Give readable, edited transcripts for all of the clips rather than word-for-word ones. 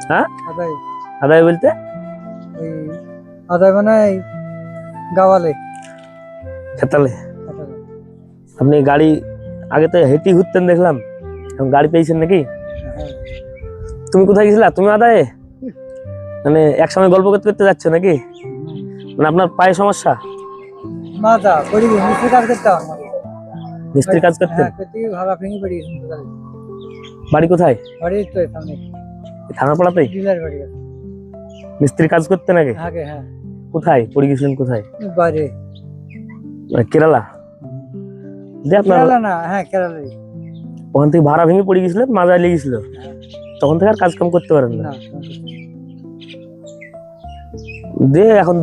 হ্যাঁ আদায় বলতে আদায় মানে গাওয়ালে খেতালে। আপনি গাড়ি আগে তো হেঁটে ঘুরতেন দেখলাম, এখন গাড়ি পেয়েছেন নাকি? তুমি কোথায় গেছিলা? তুমি আদায়ে মানে একসঙ্গে গল্প করতে করতে যাচ্ছ নাকি? মানে আপনার পায়ে সমস্যা? মিস্ত্রি কাজ করতেন? বাড়ি কোথায়? থানাপাড়াতেই মিস্ত্রি কাজ করতেন আগে? কোথায় পড়ে গেছিলেন? কোথায়? কেরালা? ওখান থেকে ভাড়া ভেঙে পড়ে গেছিলেন, মাজায় লেগেছিল, তখন থেকে আর কাজ কাম করতে পারেন না। দিয়ে এখন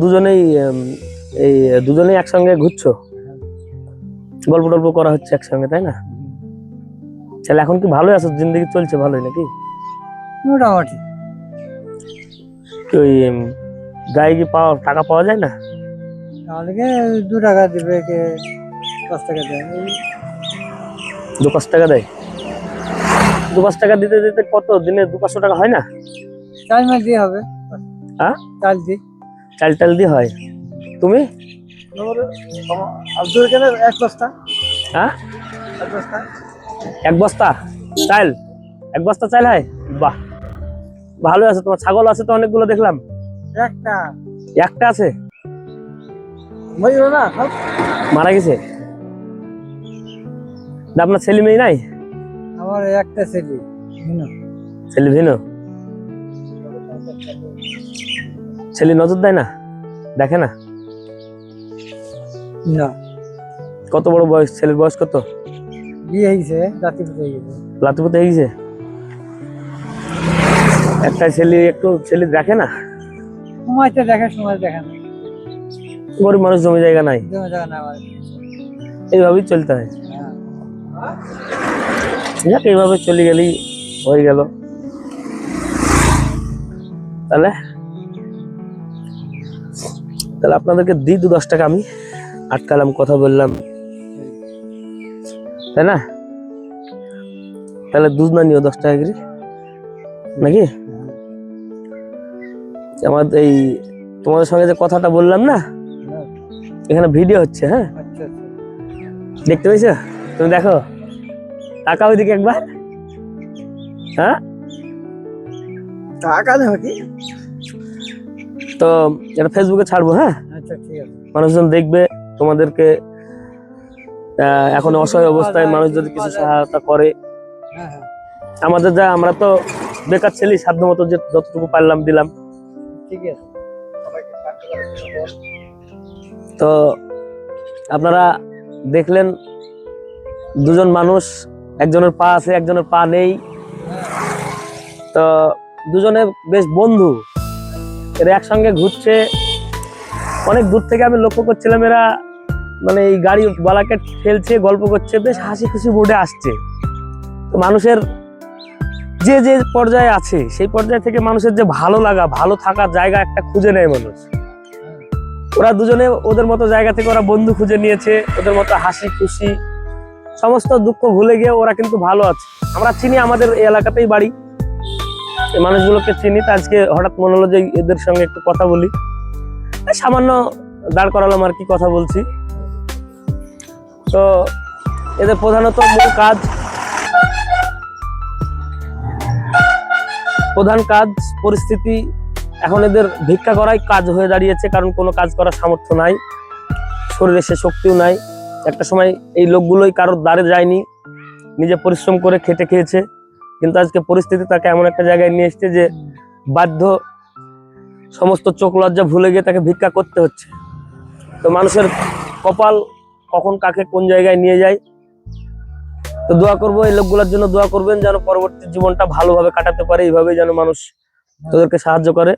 দুজনেই একসঙ্গে ঘুরছো, গল্প টল্প করা হচ্ছে একসঙ্গে, তাই না? তাহলে এখন কি ভালোই আছো? জিন্দগি চলছে ভালোই নাকি? মোটামুটি। ওই গায়ে কি টাকা পাওয়া যায় না? 2 টাকা দিবে, কে 5 টাকা দেয়। 2-5 টাকা দেয়? 2-5 টাকা দিতে দিতে কত দিনে 200-500 টাকা হয় না? চাল মাল দিয়ে হবে। হ্যাঁ, চাল টাল দিয়ে হয়। তুমি? এক বস্তা। হ্যাঁ, 1 বস্তা চাল? 1 বস্তা চাল হয়? বাহ, ভালো আছে। তোমার ছাগল আছে তো অনেকগুলো দেখলাম। একটা আছে? মারা গেছে? আপনার ছেলে মেয়ে নাই? আমার একটা ছেলে। ছেলে ভিনো? ছেলে নজর দেয় না, দেখে না? না। কত বড় বয়স? ছেলের বয়স কত? বিয়ে হয়েছে, লাতিপুতে হয়ে গেছে। লাতিপুতে হয়ে গেছে? একটা ছেলে, একটু ছেলে দেখে না? সময়টা দেখে, সময় দেখে না। গরিব মানুষ, জমি জায়গা নাই, এইভাবেই চলতে হয়। যাক, এইভাবে চলে গেলেই হয়ে গেল। তাহলে আপনাদেরকে দিই 2-10 টাকা, আমি আটকালাম, কথা বললাম, তাই না? তাহলে দুধ না নিও 10 টাকা করে নাকি? আমার এই তোমাদের সঙ্গে যে কথাটা বললাম না, এখানে ভিডিও হচ্ছে। হ্যাঁ, দেখতে পেয়েছো? তুমি দেখো, টাকা ওইদিকে একবার। হ্যাঁ, টাকা দেবো কি? তো এটা ফেসবুকে ছাড়বো। হ্যাঁ, আচ্ছা, ঠিক আছে। মানুষজন দেখবে তোমাদেরকে। এখন অসহায় অবস্থায় মানুষ যদি কিছু সহায়তা করে, আমাদের আমরা তো বেকার ছেলে, সাধ্য মতো যতটুকু পারলাম দিলাম। ঠিক আছে। তো আপনারা দেখলেন, দুজন মানুষ, একজনের পা আছে, একজনের পা নেই, তো দুজনে বেশ বন্ধু, এরা একসঙ্গে ঘুরছে। অনেক দূর থেকে আমি লক্ষ্য করছিলাম, এরা মানে এই গাড়িওয়ালাকে ঠেলছে, গল্প করছে, বেশ হাসি খুশি মুডে আসছে। তো মানুষের যে যে পর্যায়ে আছে, সেই পর্যায় থেকে মানুষের যে ভালো লাগা, ভালো থাকার জায়গা একটা খুঁজে নেয় মানুষ। ওরা দুজনে ওদের মতো জায়গা থেকে ওরা বন্ধু খুঁজে নিয়েছে, ওদের মতো হাসি খুশি, সমস্ত দুঃখ ভুলে গিয়ে ওরা কিন্তু ভালো আছে। আমরা চিনি, আমাদের এই এলাকাতেই বাড়ি, এই মানুষগুলোকে চিনি। তো আজকে হঠাৎ মনে হলো যে এদের সঙ্গে একটু কথা বলি, সামান্য দাঁড় করালাম আর কি, কথা বলছি। তো এদের প্রধান কাজ পরিস্থিতি, এখন এদের ভিক্ষা করাই কাজ হয়ে দাঁড়িয়েছে, কারণ কোনো কাজ করার সামর্থ্য নাই, শরীরে সে শক্তিও নাই। একটা সময় এই লোকগুলোই কারোর দ্বারে যায়নি, নিজে পরিশ্রম করে খেটে খেয়েছে, কিন্তু আজকে পরিস্থিতি তাকে এমন একটা জায়গায় নিয়ে এসেছে যে বাধ্য, সমস্ত চোখ লজ্জা ভুলে গিয়ে তাকে ভিক্ষা করতে হচ্ছে। তো মানুষের কপাল কখন কাকে কোন জায়গায় নিয়ে যায়। তো দোয়া করবো, এই লোকগুলোর জন্য দোয়া করবেন, যেন পরবর্তী জীবনটা ভালোভাবে কাটাতে পারে, এইভাবে যেন মানুষ তাদেরকে সাহায্য করে।